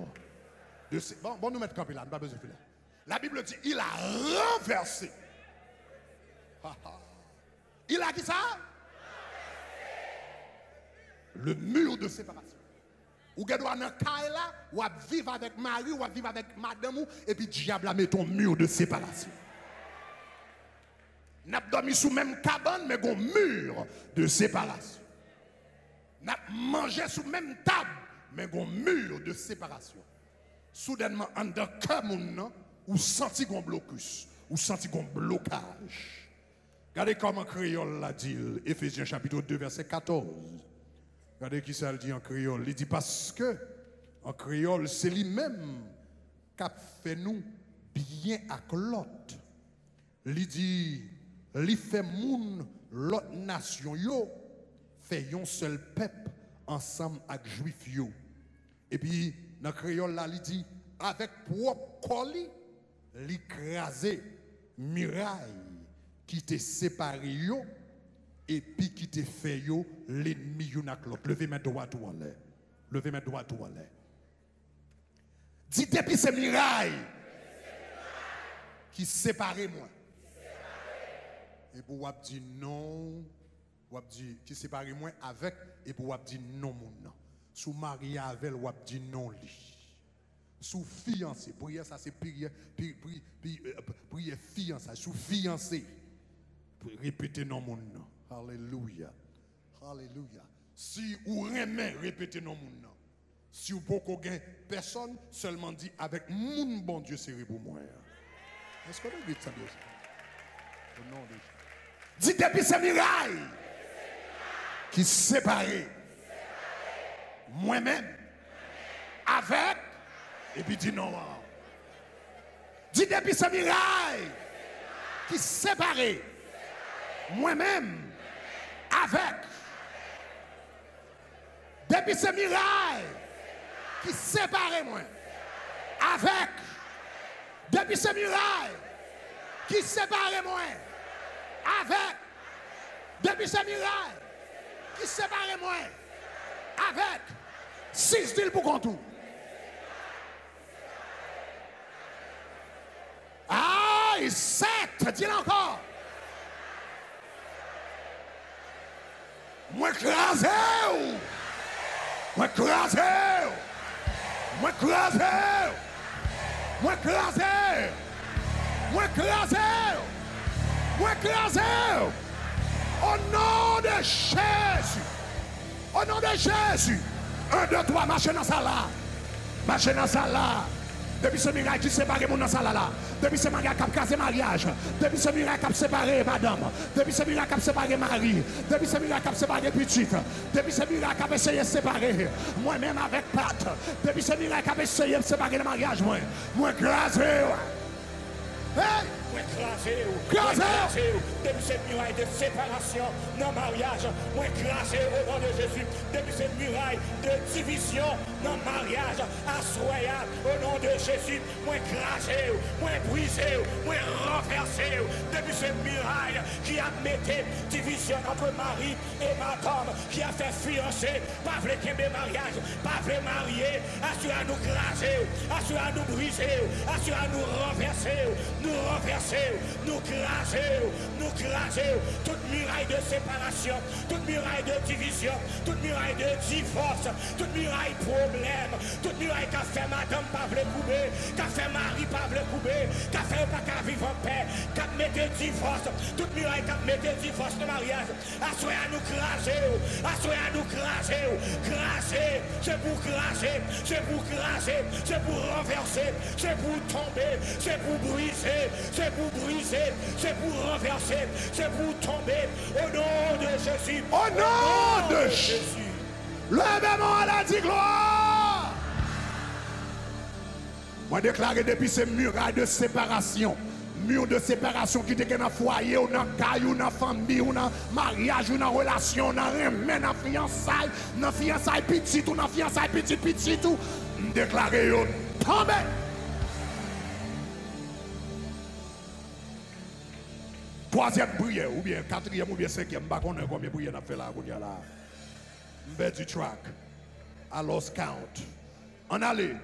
de ces... Bon, nous mettre campé là, pas besoin de faire. La Bible dit il a renversé. Il a qui ça? Le mur de séparation. Ou doit dans caille là, ou à vivre avec Marie, ou à vivre avec madame, et puis diable a mis ton mur de séparation. N'a pas dormi sous même cabane, mais un mur de séparation. N'a pas mangé sous même table, mais un mur de séparation. Soudainement, en dans le ou senti un blocus, ou senti un blocage. Regardez comment créole l'a dit, Éphésiens chapitre 2, verset 14. Regardez qui ça le dit en créole. Il dit parce que en créole, c'est lui-même qui a fait nous bien avec l'autre. Il dit, il fait moun l'autre nation yo, fait un seul peuple ensemble avec juif yo. Et puis, dans le créole là, il dit, avec propre colis, il crasé muraille qui te séparé yo, et puis qui te fait yo l'ennemi yon ak l'autre. Levez mes doigts tout en l'air. Levez mes doigts tout en l'air. Dis depuis ces murailles qui séparent moi. Et pour vous dire non, vous dire qui sépare moi avec, et pour vous dire non mon nom. Sous marié avec, vous dire non lui. Sous fiancé, prière ça c'est prière fiancé, sous fiancé. Répétez non mon nom. Alléluia. Alléluia. Si vous aimez répéter non mon nom. Si vous pouvez gagner personne, seulement dit avec mon bon Dieu c'est pour moi. Est-ce que vous dites ça bien? Au nom de Jésus. Dites depuis ces murailles qui séparent moi-même avec, et puis dit non. Dites depuis ces murailles qui séparent moi-même avec. Depuis ces murailles qui séparent moi avec. Depuis ces murailles qui séparent moi avec. Depuis ces murailles qui séparent moi avec. 6 deals pour contour. Ah, 7, dis-le encore. Moi crasé, moi crasé, moi crasé, moi crasé, moi crasé, moi crasé. Au nom de Jésus, au nom de Jésus. 1, 2, 3, marchez dans ça là, marchez dans ça là. Depuis ce miracle qui sépare mon dans ça là. Depuis ce miracle qui a cassé mariage. Depuis ce miracle qui a séparé madame. Depuis ce miracle qui a séparé mari. Depuis ce miracle qui a séparé petite. Depuis ce miracle qui a essayé de séparer moi-même avec Pat. Depuis ce miracle qui a essayé de séparer le mariage moi. Moi grâce. Hey! Depuis cette muraille de séparation dans le mariage, moi grâce au nom de Jésus. Depuis cette muraille de division dans le mariage, assoyable au nom de Jésus. Moi grâce, moi brisé, moi renversé. Depuis cette muraille qui a mettre division entre mari et madame, qui a fait fiancé, pas voulu qu'il y ait mariage, pas voulu marier, assure à nous craser, assure à nous briser, assure à nous renverser, nous craser, toute muraille de séparation, toute muraille de division, toute muraille de divorce, toute muraille problème, toute muraille qu'a fait madame pas voulu couper, qu'a fait mari pas voulu couper, qu'a fait pas qu'à vivre en paix, qu'a mettre divorce, toute muraille qu'a mettre divorce de mariage, assure à nous craser, craser, c'est pour craser, c'est pour craser, c'est pour renverser, c'est pour tomber, c'est pour briser, c'est pour briser, c'est pour renverser, c'est pour tomber au nom de Jésus. Au nom de Jésus. Levez-moi à la dit gloire. Moi déclare depuis ces murailles de séparation. Mur de séparation qui était dans le foyer, ou dans le caillou, ou dans la famille, ou dans le mariage, ou dans la relation, ou dans le remède, dans la fiançaille petite, ou dans la fiançaille petite, ou déclaré, tombez. Troisième prière, ou bien quatrième, ou bien cinquième, je ne sais pas combien de prières on a fait là, on du track. I lost count. On allait.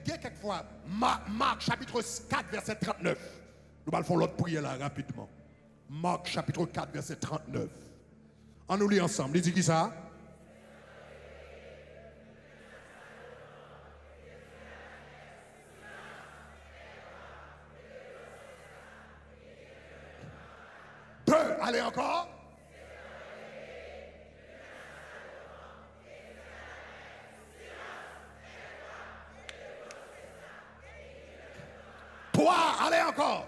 Quelquefois, Marc chapitre 4, verset 39. Nous allons faire l'autre prière là rapidement. Marc chapitre 4, verset 39. On nous lit ensemble. Il dit qui ça? Deux, allez encore. Trois, allez encore.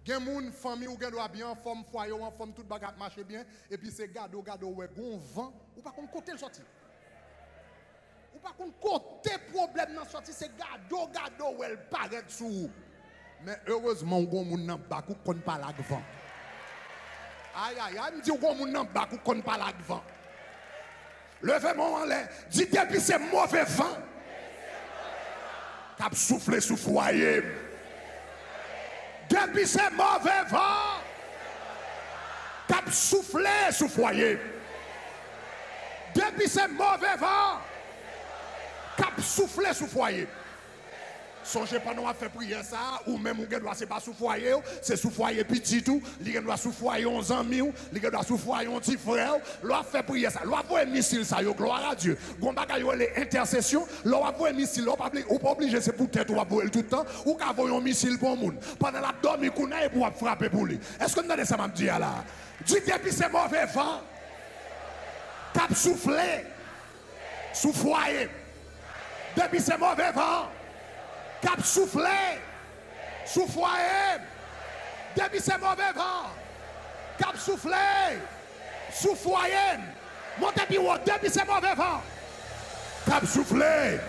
Gen moun famille ou gen doit bien forme foyer ou en forme tout bagarre marcher bien et puis c'est gado ouais gon vent ou pas qu'on côté le sorti. Ou pas qu'on côté problème dans sorti c'est gado ouais elle paraît sous. Mais heureusement gon moun nan bak ou kon pas la vent. Aïe, me dit qu'on moun nan bak ou kon pas la devant. Levez-moi en l'air. Dis depuis c'est mauvais vent. Cap souffler sous foyer. Depuis c'est mauvais vent. Cap souffler sous foyer. Depuis c'est mauvais vent. Cap souffler sous foyer. Songez pas nous à faire prier ça, ou même on doit c'est pas sous foyer, c'est sous foyer petit tout, il doit sous foyer 11 amis, il doit sous foyer un petit frère, l'on fait prier ça, l'on voit un missile ça, gloire à Dieu. Gon bagay yo les intercessions, l'on voit un missile, on pas obligé c'est pour tête ou pour tout le temps, ou qu'a voyer un missile pour moun. Pendant la dormi kouna pour frapper pour lui. Est-ce que vous entendez ça m'a dit là? Dit depuis c'est mauvais vent. Cap souffler sous foyer. Depuis c'est mauvais vent. Cap souffler sous foyer. Depuis c'est mauvais vent. Cap souffler sous foyer. Montez bureau. Depuis c'est mauvais vent. Cap souffler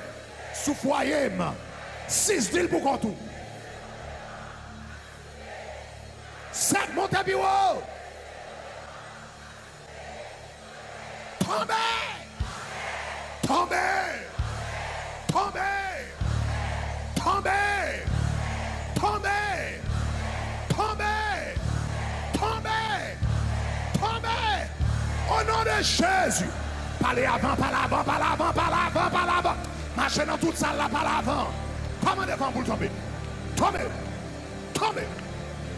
sous foyer. 6 deals pour qu'on tout. 7 montez bureau. Tombez. Tombez. Tombez. Tombez, tombez, tombez, tombez, tombez, au nom de Jésus. Parlez avant, par l'avant, par l'avant, par l'avant, par l'avant. Marchez dans toute salle là, par l'avant. Comment devant pour tomber? Tombez, tombez.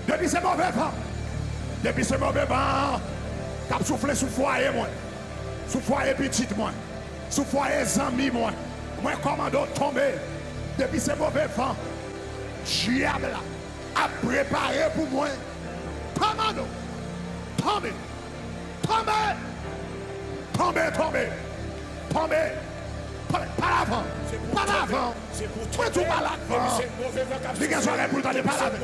Depuis ce mauvais vent, depuis ce mauvais vent, cap souffler sous foyer, moi. Sous foyer petit, moi. Sous foyer amis, moi. Moi, commando, tomber. Depuis ce mauvais vent, diable a préparé pour moi. Commando, tombez, tombez, tombez, tombez, tombez, par l'avant, par l'avant, toi tout par l'avant. Les gars sont pour t'aller par l'avant.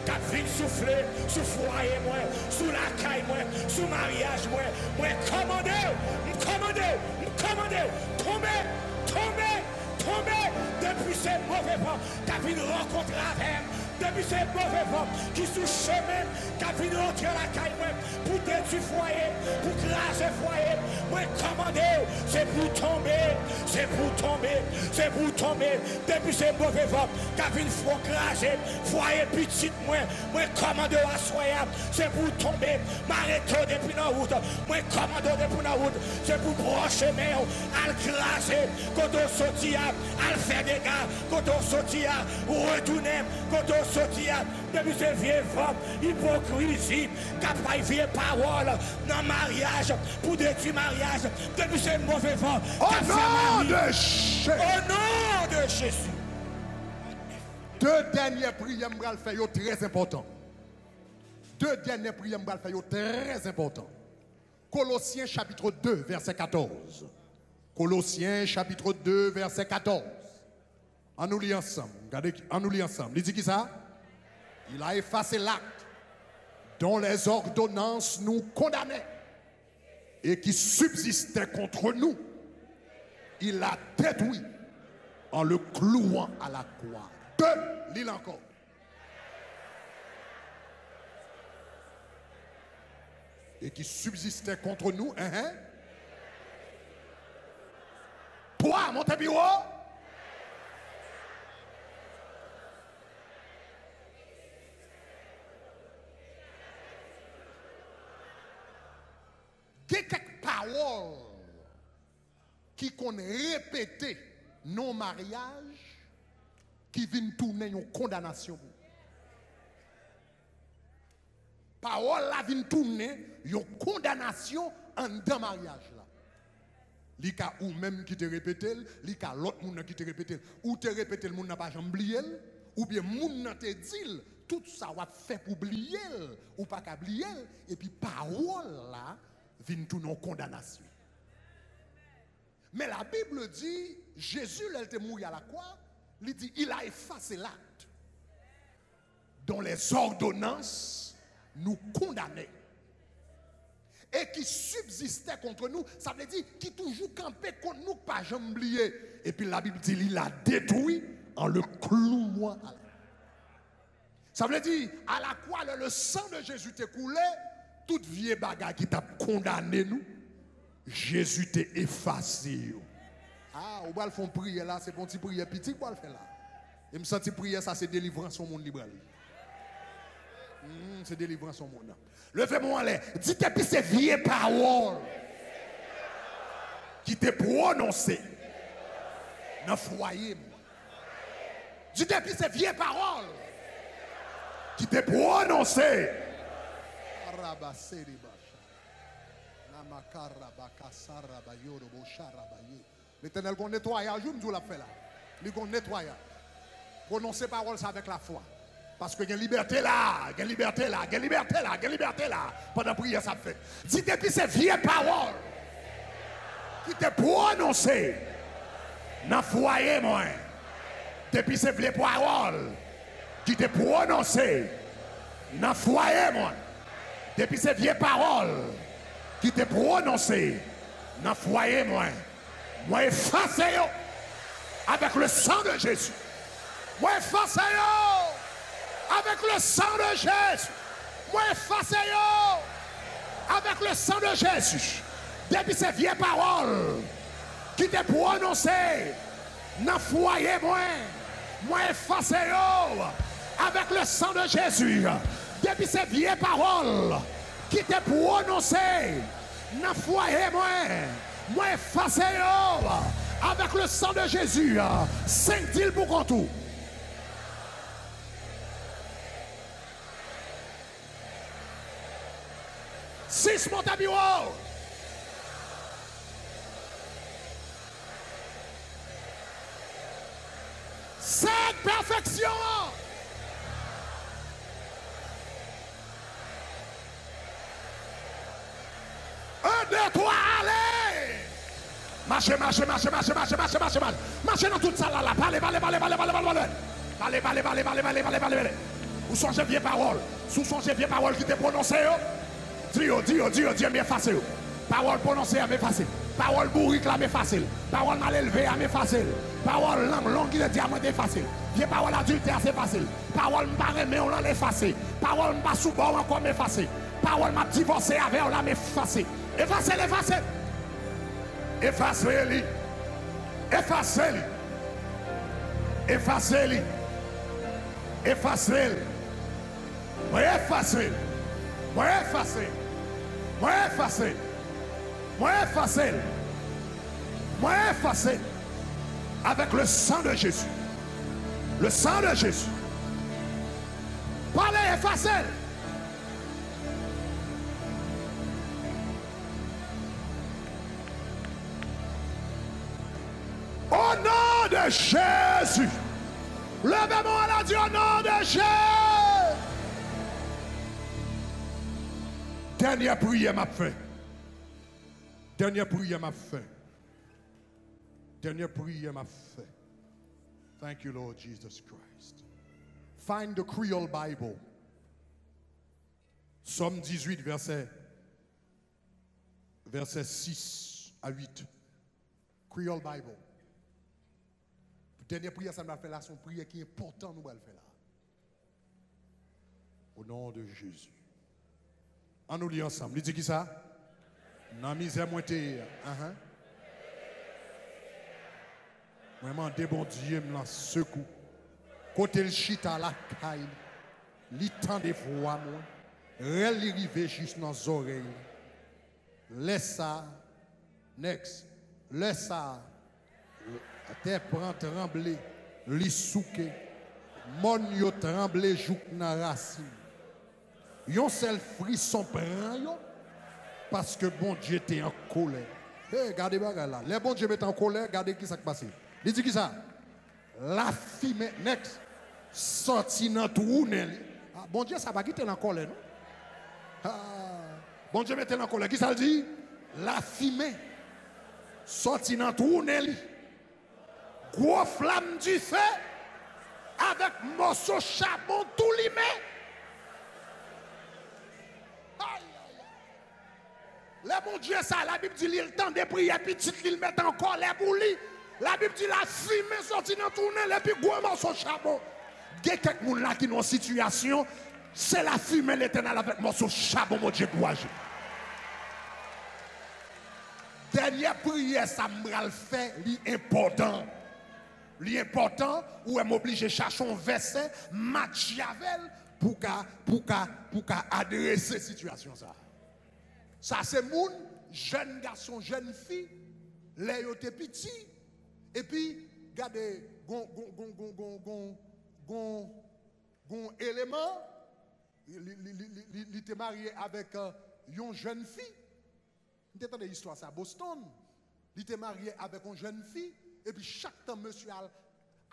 Quand vient souffler, sous foyer, moi, sous la caille, moi, sous mariage, moi, commandez, commandez, commandez, tombez, tombez. Tombez depuis ces mauvais vents, t'as vu une rencontre avec, depuis ces mauvais vents qui sous chemin, qui viennent entrer la caille, pour détruire foyer, pour craser foyer, moi commander, c'est pour tomber, c'est pour tomber, c'est pour tomber, depuis ces mauvais vents qui viennent craser foyer petit, moi commander à soya, c'est pour tomber, m'arrêter depuis la route, moi commander depuis la route, c'est pour brancher mais à le craser, quand on sortit, à le faire des gars, quand on sortit, retourner, quand on sortit, depuis ces vieux femmes, hypocrisie, capable de vieille parole dans le mariage, pour détruire le mariage, depuis ces mauvais vents. Au nom de Jésus. Au nom de Jésus. Deux dernières prières, je vais faire très important. Deux dernières prières, je vais faire très important. Colossiens chapitre 2, verset 14. Colossiens chapitre 2, verset 14. On nous lit ensemble. Regardez, on nous lit ensemble. Il dit qui ça? Il a effacé l'acte dont les ordonnances nous condamnaient et qui subsistait contre nous. Il l'a détruit en le clouant à la croix. Deux, l'île encore. Et qui subsistait contre nous. Toi, Montebureau. Il y a quelques paroles qui qu'on répété non mariage qui viennent tourner une condamnation. Parole là vient tourner une condamnation en dans mariage là. Li ka ou même qui te répété, li ka l'autre monde qui te répété, ou te répété le monde n'a pas jamais oublié, ou bien monde n'a te dit tout ça va fait pour oublier ou pas qu'oublier et puis parole là vient tourner en condamnation. Mais la Bible dit Jésus il était mort à la croix, il dit il a effacé l'acte dont les ordonnances nous condamnaient et qui subsistait contre nous, ça veut dire qui toujours campait contre nous, pas jamais oublié. Et puis la Bible dit il l'a détruit en le clouant à la croix. Ça veut dire à la croix le sang de Jésus t'est coulé, toute vieille bagarre qui t'a condamné nous, Jésus t'a effacé. Ah, on va le faire prier là, c'est bon petit prière petit pour le faire là. Et me sentir prier ça c'est délivrance au monde libre. C'est délivrance au monde. Levez-moi en l'air. Dites puis ces vieilles paroles qui t'est prononcées dans le foyer. Dites puis ces vieilles paroles qui t'est prononcées. L'Éternel qu'on nettoie, je vous l'a fait là. Il qu'on nettoie. Prononcez parole ça avec la foi. Parce que il y a liberté là, il y a liberté là, il y a liberté là, il y a liberté là. Pendant la prière, ça fait. Dites depuis ces vieilles paroles qui t'est prononcées dans le foyer, moi. Depuis ces vieilles paroles qui t'est prononcées dans le foyer, moi. Depuis ces vieilles paroles qui t'est prononcées dans le foyer, moi. Moi, effacez-yo avec le sang de Jésus. Moi, effacez-yo avec le sang de Jésus. Moi, effacez-yo avec le sang de Jésus. Depuis ces vieilles paroles qui t'est prononcées dans le foyer, moi, effacez-yo avec le sang de Jésus. Depuis ces vieilles paroles qui t'est prononcées dans le foyer, moi, effacez-yo avec le sang de Jésus. 5 deals pour contour. 6 Montebureau. Cinq perfection. Un, deux, trois, allez. Marchez, marchez, marchez, marchez, marchez, marchez, marchez, marchez. Marchez dans toute salle là. Parlez, parlez, parlez, parlez, parlez, parlez. Parlez, parlez, parlez, parlez, parlez, parlez, parlez. Où sont ces vieilles paroles? Où sont ces vieilles paroles qui t'ont prononcées? Dis, bien effacé. Parole prononcée, à m'effacer. Parole bourrique là, mais facile. Parole mal élevée, mais facile. Parole langue qui est diamant, c'est facile. Vieux parole adultère, c'est facile. Parole m'barré, mais on l'a effacé. Parole m'pas sous bord, encore m'effacé. Parole m'a divorcé avec, on l'a m'effacé. Effacez, effacez. Effacez-les. Effacez-les. Effacez-les. Effacez-les. Moi effacer. Moi effacer. Moi effacer. Moi effacer. Moi effacer. Avec le sang de Jésus. Le sang de Jésus. Parlez, effacez. Au nom de Jésus. Levez-moi la Dieu au nom de Jésus. Dernière prière m'a fait. Dernière prière m'a fait. Dernière prière m'a fait. Thank you, Lord Jesus Christ. Find the Creole Bible. Somme 18, verset 6 à 8. Creole Bible. Dernière prière, ça m'a fait là, son prière qui est important, nous allons faire là. Au nom de Jésus. On nous lit ensemble. Il dit qui ça? Dans misère moitié. Vraiment, des bons dieux me lance secours. Côté le chita la caille. L'étang des voix, moi. Relivé juste dans les oreilles. Laisse ça. Next. Laisse ça. La terre prend trembler. Li souke. Mon yo tremble jouk nan racine. Yon seul frisson prend yo. Parce que bon Dieu était en colère. Hey, regardez là. Les bon Dieu mettent en colère, regardez qui ça qui passe. Il dit qui ça? La fumée, next, sorti dans trou. Ah, bon Dieu, ça va quitter en colère, non? Ah, bon Dieu mettait en colère. Qui ça dit? La fumée, sorti dans trou. Gros flamme du feu, avec morceau charbon tout limé. Le bon Dieu, ça, la Bible dit, il temps de prier, petit, il met en colère pour lui. La Bible dit, la fumée sortie dans le tournel, et puis gros morceau charbon. Il y a quelqu'un là qui est dans situation, c'est la fumée l'éternel avec morceau charbon, mon Dieu, pour agir. Dernière prière, ça m'a fait, l'important. L'important, où elle m'oblige à chercher un verset, Machiavel, pour adresser cette situation. Ça, c'est mon jeune garçon, jeune fille, les yo te petit, et puis, regardez, gon élément, il était marié avec une jeune fille. Vous entendez l'histoire, ça à Boston. Il était marié avec une jeune fille, et puis chaque temps, monsieur a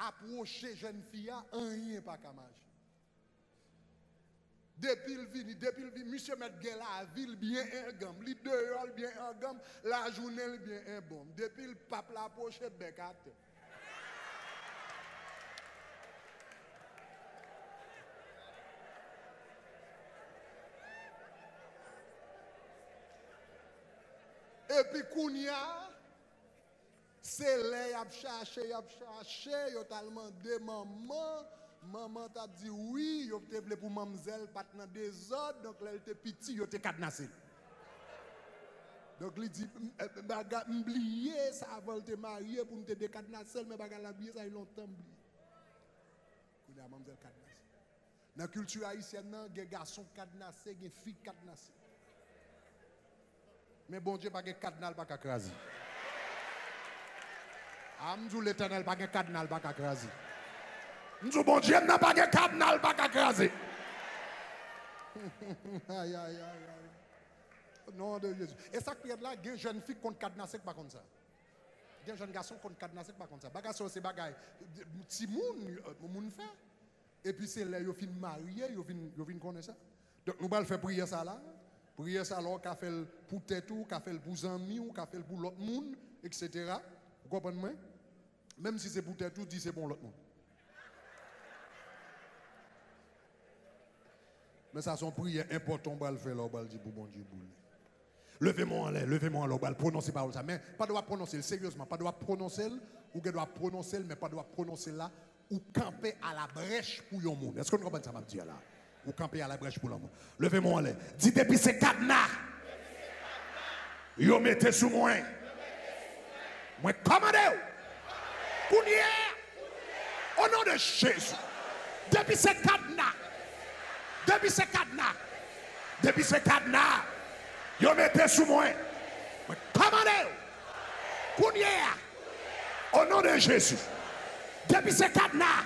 approché jeune fille, rien pas qu'à marcher. Depuis le vini, monsieur met la ville bien un gamme, les dehors bien un gamme, la journée bien un bon. Depuis le pape la poche becate. Et puis Kounia, c'est là, y a cherché, y a tellement de maman. Maman t'a dit oui, yo te vle pour mamzelle pas dans désordre, donc là elle était petit, yo te cadenassé. Donc il dit baga m'blier ça avant te marier pour te décadenasser mais baga la blier ça il longtemps blier. Kounya mamzelle cadenassé. Dans la culture haïtienne nan, gen garçon cadenassé, gen fille cadenassé. Mais bon Dieu pas gen cadenas pas craser. Amdou l'Éternel pas gen cadenas pas craser. Nous bon Dieu n'a pas de cadenas pas craser. Aïe aïe aïe aïe. Nom de Jésus. Et ça qui est là, il y a une jeune fille contre cadenassé pas comme ça. Il y a un jeune garçon contre cadenassé pas comme ça. Bagasso c'est bagay petit moun fait. Et puis c'est là yo fin marié, yo vinn connaître ça. Donc nous va faire prier ça là. Prier ça alors qu'a fait pour tête ou qu'a fait pour amis ou qu'a fait pour l'autre monde etc. Vous comprenez? Même si c'est pour tête ou dit c'est pour l'autre monde. Mais ça, son prière important, on va le faire là, on va le dire pour bon Dieu. Levez-moi en l'air, on va prononcer parole ça. Mais pas doit prononcer sérieusement, pas doit prononcer, ou que doit prononcer, mais pas doit prononcer là, ou camper à la brèche pour yon monde. Est-ce que vous comprenez ça, m'a dit là? Ou camper à la brèche pour l'homme. Levez-moi en l'air. Dites depuis ces cadenas. Yo mettez sous moi. Moi commandez. Au nom de Jésus. Depuis ces cadenas. Depuis ces cadenas. Depuis ces cadenas. Yo mettez sous moi. Moi commandez. Au nom de Jésus. Depuis ces cadenas.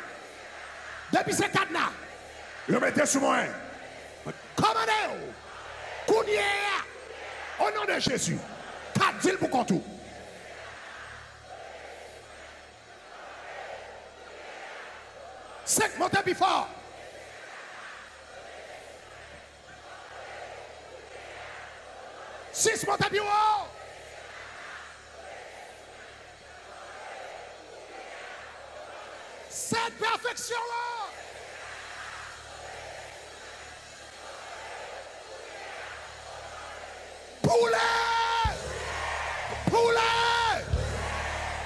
Depuis ces cadenas. Yo mettez sous moi. Commandez. Au nom de Jésus. 4 villes pour contour. Cinq, montez plus fort. Six, montez plus haut. Sept, perfection. Poulet! Poulet!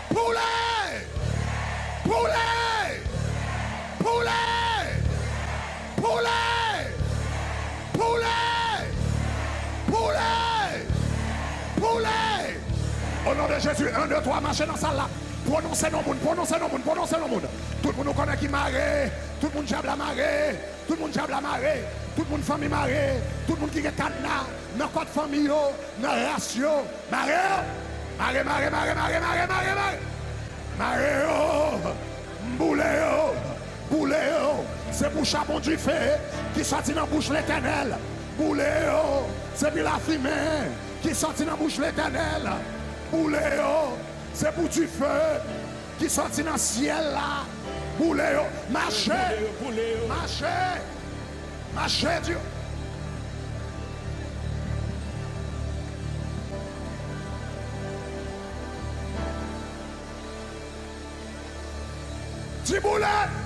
Poulet! Poulet! Poulet! Poulet! Poulet! Poulet! Poulet! Au nom de Jésus, 1, 2, 3, marchez dans la salle là. Prononcez nos monde, prononcez nos monde, prononcez nos monde. Tout le monde nous connaît qui marée, tout le monde jable la marée, tout le monde jable la marée, tout le monde famille marée, tout le monde qui est cadenas, dans quoi de famille, dans ratio, marée, marée, marée, marée, marée, marée, marée, marée, marée, boulet, boulet, c'est pour charbon du feu qui sortit dans la bouche l'Éternel, boulet, c'est pour la fumée qui sortit dans la bouche l'Éternel, boulet, c'est pour du feu qui sortit dans le ciel là. Boulet, marchez, marchez, marchez Dieu. Dis boulet,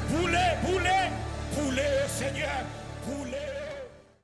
boulet, boulet, boulet, Seigneur, boulet.